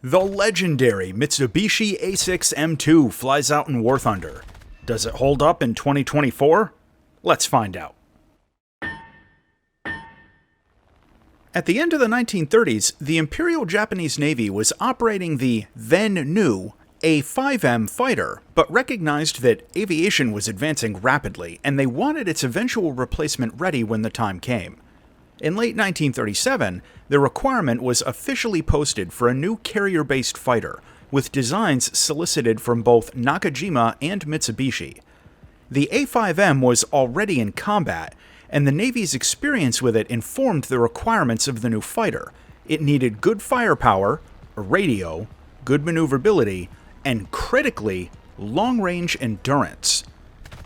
The legendary Mitsubishi A6M2 flies out in War Thunder. Does it hold up in 2024? Let's find out. At the end of the 1930s, the Imperial Japanese Navy was operating the then-new A5M fighter, but recognized that aviation was advancing rapidly, and they wanted its eventual replacement ready when the time came. In late 1937, the requirement was officially posted for a new carrier-based fighter, with designs solicited from both Nakajima and Mitsubishi. The A5M was already in combat, and the Navy's experience with it informed the requirements of the new fighter. It needed good firepower, a radio, good maneuverability, and critically, long-range endurance.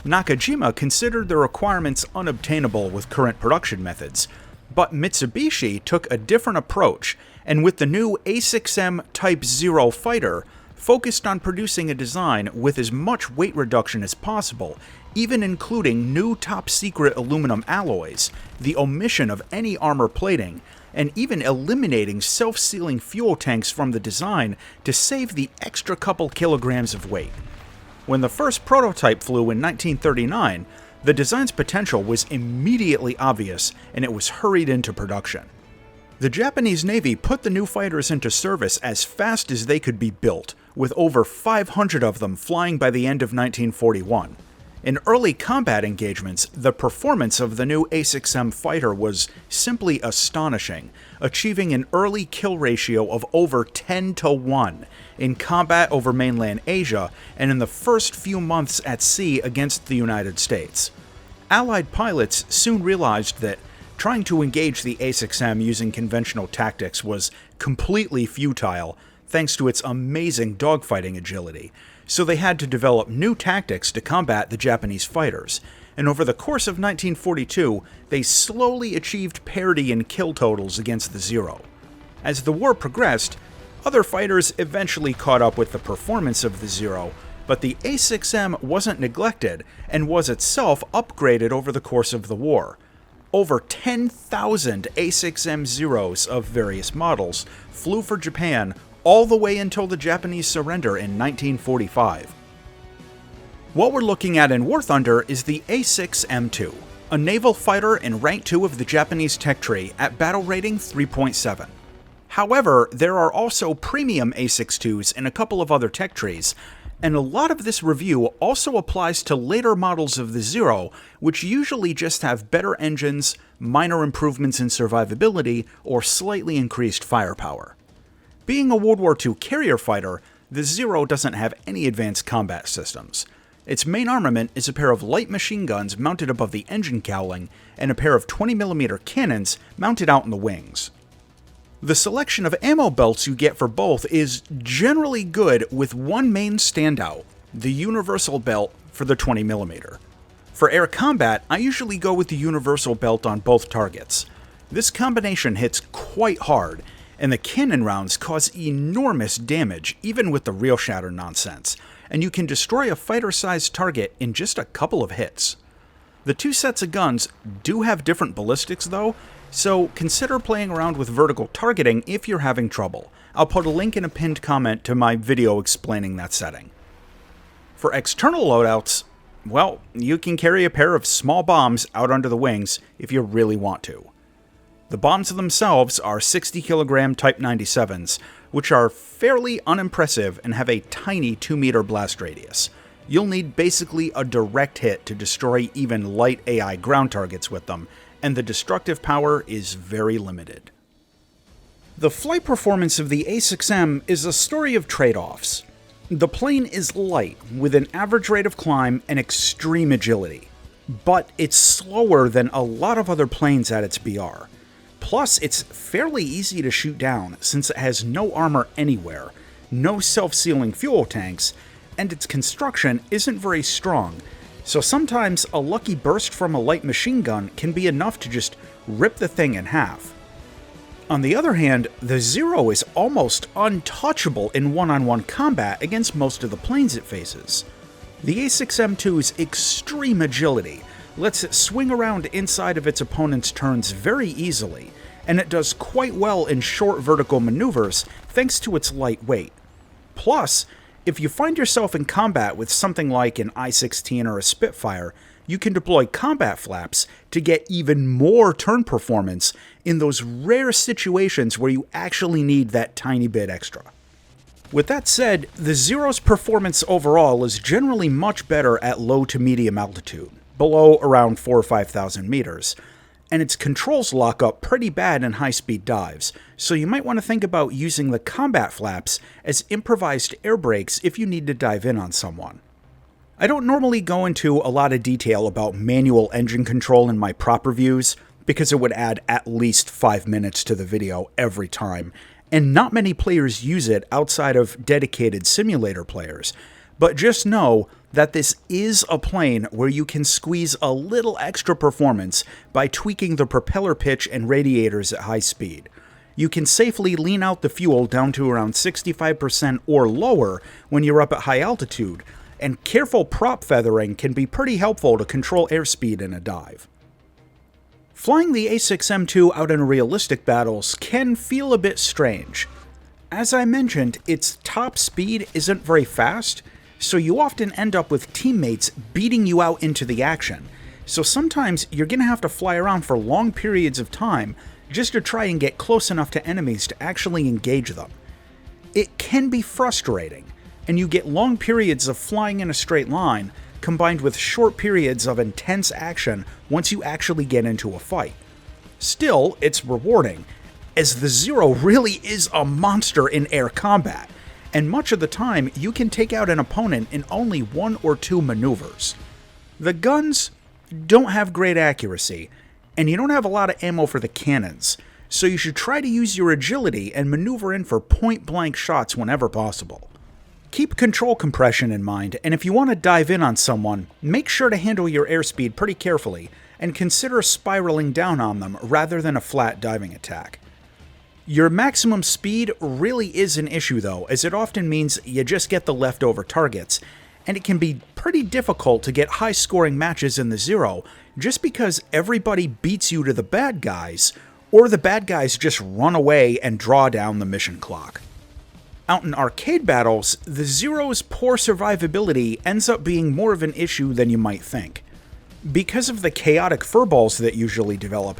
Nakajima considered the requirements unobtainable with current production methods, but Mitsubishi took a different approach, and with the new A6M Type 0 fighter, focused on producing a design with as much weight reduction as possible, even including new top-secret aluminum alloys, the omission of any armor plating, and even eliminating self-sealing fuel tanks from the design to save the extra couple kilograms of weight. When the first prototype flew in 1939, the design's potential was immediately obvious, and it was hurried into production. The Japanese Navy put the new fighters into service as fast as they could be built, with over 500 of them flying by the end of 1941. In early combat engagements, the performance of the new A6M fighter was simply astonishing, achieving an early kill ratio of over 10-to-1 in combat over mainland Asia and in the first few months at sea against the United States. Allied pilots soon realized that trying to engage the A6M using conventional tactics was completely futile thanks to its amazing dogfighting agility, so they had to develop new tactics to combat the Japanese fighters, and over the course of 1942, they slowly achieved parity in kill totals against the Zero. As the war progressed, other fighters eventually caught up with the performance of the Zero, but the A6M wasn't neglected and was itself upgraded over the course of the war. Over 10,000 A6M Zeros of various models flew for Japan all the way until the Japanese surrender in 1945. What we're looking at in War Thunder is the A6M2, a naval fighter in Rank 2 of the Japanese tech tree at battle rating 3.7. However, there are also premium A62s in a couple of other tech trees, and a lot of this review also applies to later models of the Zero, which usually just have better engines, minor improvements in survivability, or slightly increased firepower. Being a World War II carrier fighter, the Zero doesn't have any advanced combat systems. Its main armament is a pair of light machine guns mounted above the engine cowling and a pair of 20mm cannons mounted out in the wings. The selection of ammo belts you get for both is generally good, with one main standout, the universal belt for the 20mm. For air combat, I usually go with the universal belt on both targets. This combination hits quite hard, and the cannon rounds cause enormous damage even with the real shatter nonsense, and you can destroy a fighter-sized target in just a couple of hits. The two sets of guns do have different ballistics though, so consider playing around with vertical targeting if you're having trouble. I'll put a link in a pinned comment to my video explaining that setting. For external loadouts, well, you can carry a pair of small bombs out under the wings if you really want to. The bombs themselves are 60kg Type 97s, which are fairly unimpressive and have a tiny 2-meter blast radius. You'll need basically a direct hit to destroy even light AI ground targets with them, and the destructive power is very limited. The flight performance of the A6M is a story of trade-offs. The plane is light, with an average rate of climb and extreme agility, but it's slower than a lot of other planes at its BR. Plus, it's fairly easy to shoot down since it has no armor anywhere, no self-sealing fuel tanks, and its construction isn't very strong, so sometimes a lucky burst from a light machine gun can be enough to just rip the thing in half. On the other hand, the Zero is almost untouchable in one-on-one combat against most of the planes it faces. The A6M2's extreme agility lets it swing around inside of its opponent's turns very easily, and it does quite well in short vertical maneuvers thanks to its light weight. Plus, if you find yourself in combat with something like an I-16 or a Spitfire, you can deploy combat flaps to get even more turn performance in those rare situations where you actually need that tiny bit extra. With that said, the Zero's performance overall is generally much better at low to medium altitude, below around 4,000 or 5,000 meters, and its controls lock up pretty bad in high-speed dives, so you might want to think about using the combat flaps as improvised air brakes if you need to dive in on someone. I don't normally go into a lot of detail about manual engine control in my prop reviews, because it would add at least 5 minutes to the video every time, and not many players use it outside of dedicated simulator players, but just know that this is a plane where you can squeeze a little extra performance by tweaking the propeller pitch and radiators at high speed. You can safely lean out the fuel down to around 65% or lower when you're up at high altitude, and careful prop feathering can be pretty helpful to control airspeed in a dive. Flying the A6M2 out in realistic battles can feel a bit strange. As I mentioned, its top speed isn't very fast, so you often end up with teammates beating you out into the action. So sometimes you're going to have to fly around for long periods of time just to try and get close enough to enemies to actually engage them. It can be frustrating, and you get long periods of flying in a straight line combined with short periods of intense action once you actually get into a fight. Still, it's rewarding, as the Zero really is a monster in air combat, and much of the time you can take out an opponent in only 1 or 2 maneuvers. The guns don't have great accuracy, and you don't have a lot of ammo for the cannons, so you should try to use your agility and maneuver in for point-blank shots whenever possible. Keep control compression in mind, and if you want to dive in on someone, make sure to handle your airspeed pretty carefully, and consider spiraling down on them rather than a flat diving attack. Your maximum speed really is an issue though, as it often means you just get the leftover targets, and it can be pretty difficult to get high-scoring matches in the Zero just because everybody beats you to the bad guys, or the bad guys just run away and draw down the mission clock. Out in arcade battles, the Zero's poor survivability ends up being more of an issue than you might think. Because of the chaotic furballs that usually develop,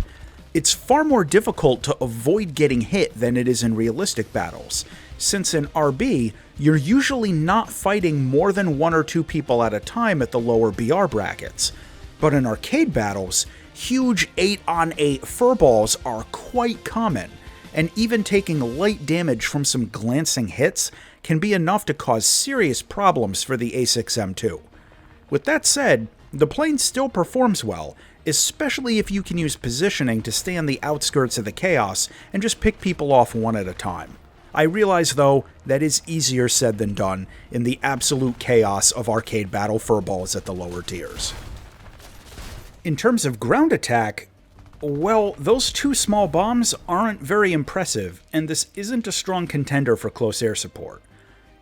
it's far more difficult to avoid getting hit than it is in realistic battles, since in RB, you're usually not fighting more than 1 or 2 people at a time at the lower BR brackets. But in arcade battles, huge 8-on-8 furballs are quite common, and even taking light damage from some glancing hits can be enough to cause serious problems for the A6M2. With that said, the plane still performs well, especially if you can use positioning to stay on the outskirts of the chaos and just pick people off one at a time. I realize, though, that is easier said than done in the absolute chaos of arcade battle furballs at the lower tiers. In terms of ground attack, well, those 2 small bombs aren't very impressive, and this isn't a strong contender for close air support.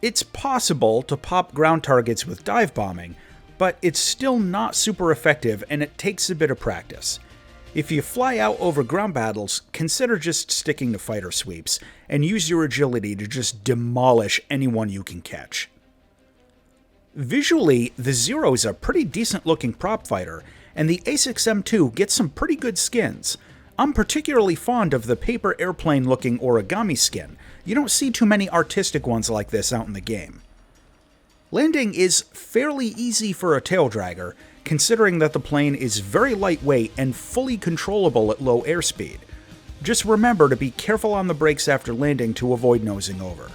It's possible to pop ground targets with dive bombing, but it's still not super effective and it takes a bit of practice. If you fly out over ground battles, consider just sticking to fighter sweeps, and use your agility to just demolish anyone you can catch. Visually, the Zero is a pretty decent looking prop fighter, and the A6M2 gets some pretty good skins. I'm particularly fond of the paper airplane looking origami skin. You don't see too many artistic ones like this out in the game. Landing is fairly easy for a tail dragger, considering that the plane is very lightweight and fully controllable at low airspeed. Just remember to be careful on the brakes after landing to avoid nosing over.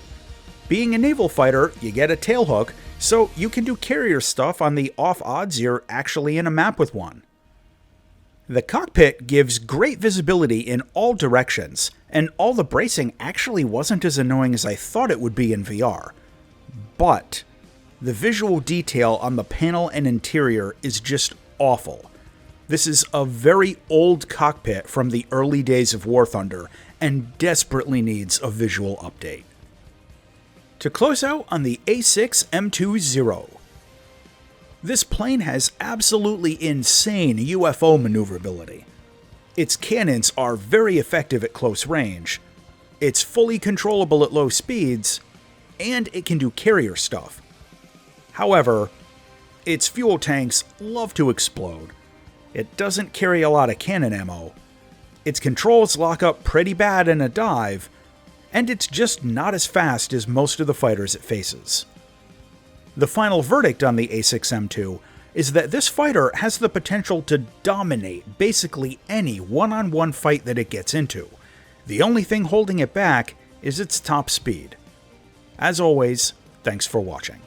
Being a naval fighter, you get a tailhook, so you can do carrier stuff on the off odds you're actually in a map with one. The cockpit gives great visibility in all directions, and all the bracing actually wasn't as annoying as I thought it would be in VR. But the visual detail on the panel and interior is just awful. This is a very old cockpit from the early days of War Thunder and desperately needs a visual update. To close out on the A6M2 Zero. This plane has absolutely insane UFO maneuverability. Its cannons are very effective at close range, it's fully controllable at low speeds, and it can do carrier stuff. However, its fuel tanks love to explode. It doesn't carry a lot of cannon ammo. Its controls lock up pretty bad in a dive, and it's just not as fast as most of the fighters it faces. The final verdict on the A6M2 is that this fighter has the potential to dominate basically any one-on-one fight that it gets into. The only thing holding it back is its top speed. As always, thanks for watching.